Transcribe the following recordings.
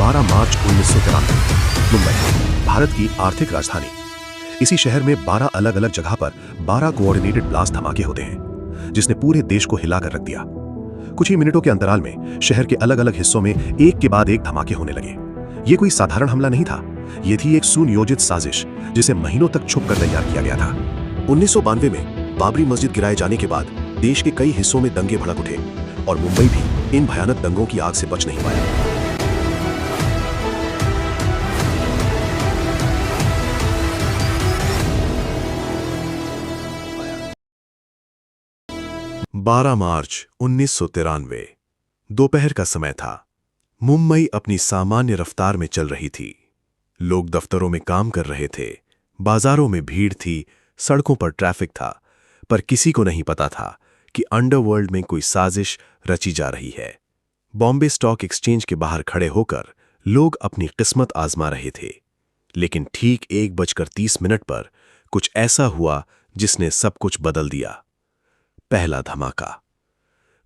12 मार्च 1993। मुंबई, भारत की आर्थिक राजधानी। इसी शहर में 12 अलग अलग जगह पर 12 कोऑर्डिनेटेड ब्लास्ट धमाके होते हैं, जिसने पूरे देश को हिला कर रख दिया। कुछ ही मिनटों के अंतराल में शहर के अलग अलग हिस्सों में एक के बाद एक धमाके होने लगे। ये कोई साधारण हमला नहीं था, ये थी एक सुनियोजित साजिश जिसे महीनों तक छुपकर तैयार किया गया था। 1992 में बाबरी मस्जिद गिराए जाने के बाद देश के कई हिस्सों में दंगे भड़क उठे और मुंबई भी इन भयानक दंगों की आग से बच नहीं पाया। मार्च 1993 दोपहर का समय था। मुंबई अपनी सामान्य रफ्तार में चल रही थी। लोग दफ्तरों में काम कर रहे थे, बाजारों में भीड़ थी, सड़कों पर ट्रैफिक था, पर किसी को नहीं पता था कि अंडरवर्ल्ड में कोई साजिश रची जा रही है। बॉम्बे स्टॉक एक्सचेंज के बाहर खड़े होकर लोग अपनी किस्मत आजमा रहे थे, लेकिन ठीक 1:30 पर कुछ ऐसा हुआ जिसने सब कुछ बदल दिया। पहला धमाका।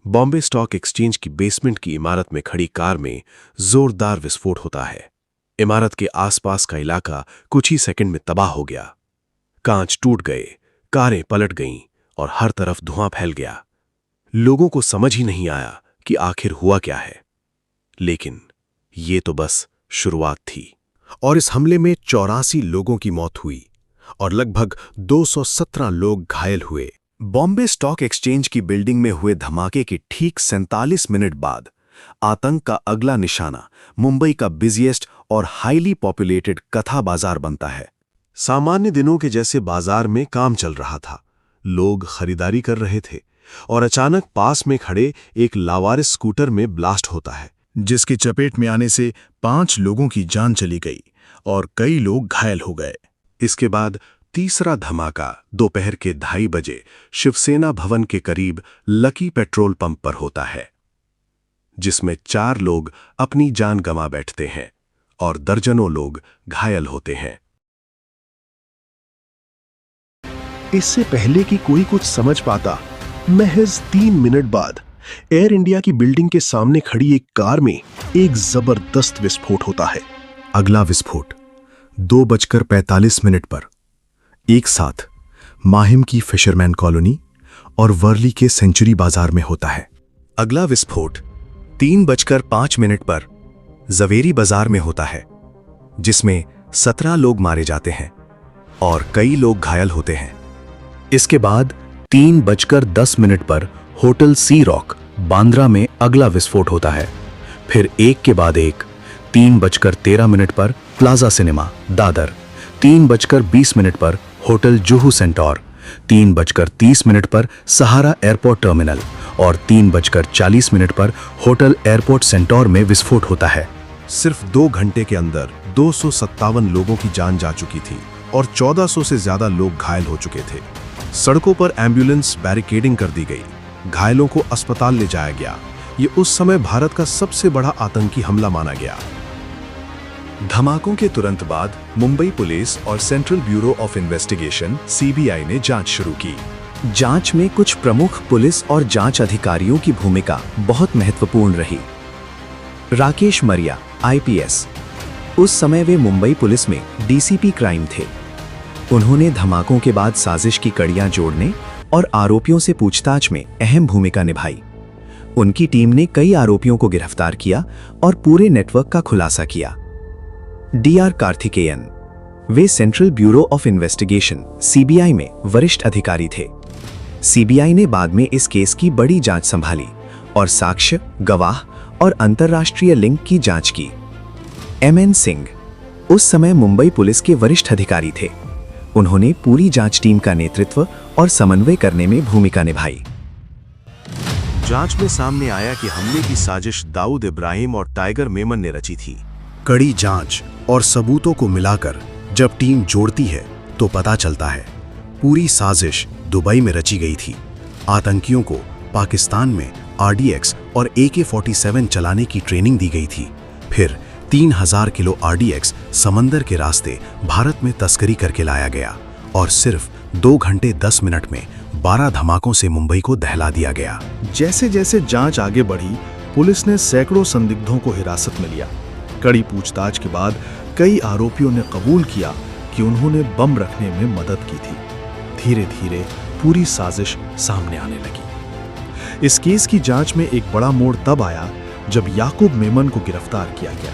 बॉम्बे स्टॉक एक्सचेंज की बेसमेंट की इमारत में खड़ी कार में जोरदार विस्फोट होता है। इमारत के आसपास का इलाका कुछ ही सेकंड में तबाह हो गया। कांच टूट गए, कारें पलट गईं और हर तरफ धुआं फैल गया। लोगों को समझ ही नहीं आया कि आखिर हुआ क्या है। लेकिन ये तो बस शुरुआत थी। और इस हमले में 84 लोगों की मौत हुई और लगभग 217 लोग घायल हुए। बॉम्बे स्टॉक एक्सचेंज की बिल्डिंग में हुए धमाके के ठीक 47 मिनट बाद आतंक का अगला निशाना मुंबई का बिजिएस्ट और हाईली पॉपुलेटेड कथा बाजार बनता है। सामान्य दिनों के जैसे बाजार में काम चल रहा था, लोग खरीदारी कर रहे थे और अचानक पास में खड़े एक लावारिस स्कूटर में ब्लास्ट होता है, जिसकी चपेट में आने से 5 लोगों की जान चली गई और कई लोग घायल हो गए। इसके बाद तीसरा धमाका दोपहर के 2:30 बजे शिवसेना भवन के करीब लकी पेट्रोल पंप पर होता है, जिसमें 4 लोग अपनी जान गंवा बैठते हैं और दर्जनों लोग घायल होते हैं। इससे पहले कि कोई कुछ समझ पाता, महज 3 मिनट बाद एयर इंडिया की बिल्डिंग के सामने खड़ी एक कार में एक जबरदस्त विस्फोट होता है। अगला विस्फोट 2:45 पर एक साथ माहिम की फिशरमैन कॉलोनी और वर्ली के सेंचुरी बाजार में होता है। अगला विस्फोट 3:05 पर जवेरी बाजार में होता है, जिसमें 17 लोग मारे जाते हैं और कई लोग घायल होते हैं। इसके बाद 3:10 पर होटल सी रॉक बांद्रा में अगला विस्फोट होता है। फिर एक के बाद एक 3:13 पर प्लाजा सिनेमा दादर, 3:20 पर होटल जुहू सेंटोर, 3:30 पर सहारा एयरपोर्ट टर्मिनल और 3:40 पर होटल एयरपोर्ट सेंटोर में विस्फोट होता है। सिर्फ 2 घंटे के अंदर 257 लोगों की जान जा चुकी थी और 1400 से ज्यादा लोग घायल हो चुके थे। सड़कों पर एम्बुलेंस बैरिकेडिंग कर दी गई, घायलों को अस्पताल ले जाया गया। ये उस समय भारत का सबसे बड़ा आतंकी हमला माना गया। धमाकों के तुरंत बाद मुंबई पुलिस और central bureau of investigation (CBI) ने जांच शुरू की। जांच में कुछ प्रमुख पुलिस और जांच अधिकारियों की भूमिका बहुत महत्वपूर्ण रही। राकेश मरिया, आईपीएस, उस समय वे मुंबई पुलिस में डीसीपी क्राइम थे। उन्होंने धमाकों के बाद साजिश की कड़ियां जोड़ने और आरोपियों से पूछताछ में अहम भूमिका निभाई। उनकी टीम ने कई आरोपियों को गिरफ्तार किया और पूरे नेटवर्क का खुलासा किया। डीआर कार्थिकेयन, वे central bureau of investigation (CBI) में वरिष्ठ अधिकारी थे। सीबीआई ने बाद में इस केस की बड़ी जांच संभाली और साक्ष्य, गवाह और अंतर्राष्ट्रीय लिंक की जांच की। एमएन सिंह, उस समय मुंबई पुलिस के वरिष्ठ अधिकारी थे। उन्होंने पूरी जांच टीम का नेतृत्व और समन्वय करने में भूमिका निभाई। जांच में सामने आया कि हमले की साजिश दाऊद इब्राहिम और टाइगर मेमन ने रची थी। कड़ी जांच और सबूतों को मिलाकर जब टीम जोड़ती है तो पता चलता है पूरी साजिश दुबई में रची गई थी। आतंकियों को पाकिस्तान में आरडीएक्स और AK-47 चलाने की ट्रेनिंग दी गई थी। फिर 3000 किलो आरडीएक्स समंदर के रास्ते भारत में तस्करी करके लाया गया और सिर्फ 2 घंटे 10 मिनट में 12 धमाकों से मुंबई को दहला दिया गया। जैसे जैसे जांच आगे बढ़ी, पुलिस ने सैकड़ों संदिग्धों को हिरासत में लिया। कड़ी पूछताछ के बाद कई आरोपियों ने कबूल किया कि उन्होंने बम रखने में मदद की थी। धीरे धीरे पूरी साजिश सामने आने लगी। इस केस की जांच में एक बड़ा मोड़ तब आया जब याकूब मेमन को गिरफ्तार किया गया।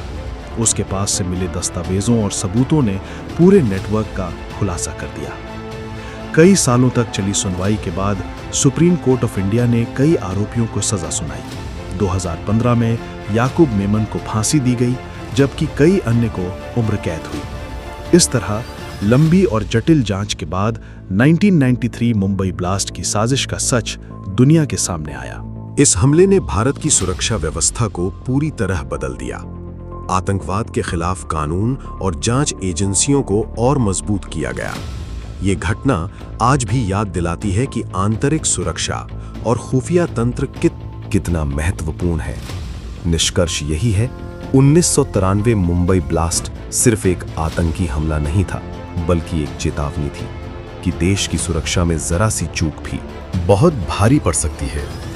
उसके पास से मिले दस्तावेजों और सबूतों ने पूरे नेटवर्क का खुलासा कर दिया। कई सालों तक चली सुनवाई के बाद सुप्रीम कोर्ट ऑफ इंडिया ने कई आरोपियों को सजा सुनाई। 2015 में याकूब मेमन को फांसी दी गई, जबकि कई अन्य को उम्र कैद हुई। इस तरह लंबी और जटिल जांच के बाद 1993 मुंबई ब्लास्ट की साजिश का सच दुनिया के सामने आया। इस हमले ने भारत की सुरक्षा व्यवस्था को पूरी तरह बदल दिया। आतंकवाद के खिलाफ कानून और जांच एजेंसियों को और मजबूत किया गया। ये घटना आज भी याद दिलाती है कि आंतरिक सुरक्षा और खुफिया तंत्र कितना महत्वपूर्ण है। निष्कर्ष यही है, 1993 मुंबई ब्लास्ट सिर्फ एक आतंकी हमला नहीं था, बल्कि एक चेतावनी थी कि देश की सुरक्षा में जरा सी चूक भी बहुत भारी पड़ सकती है।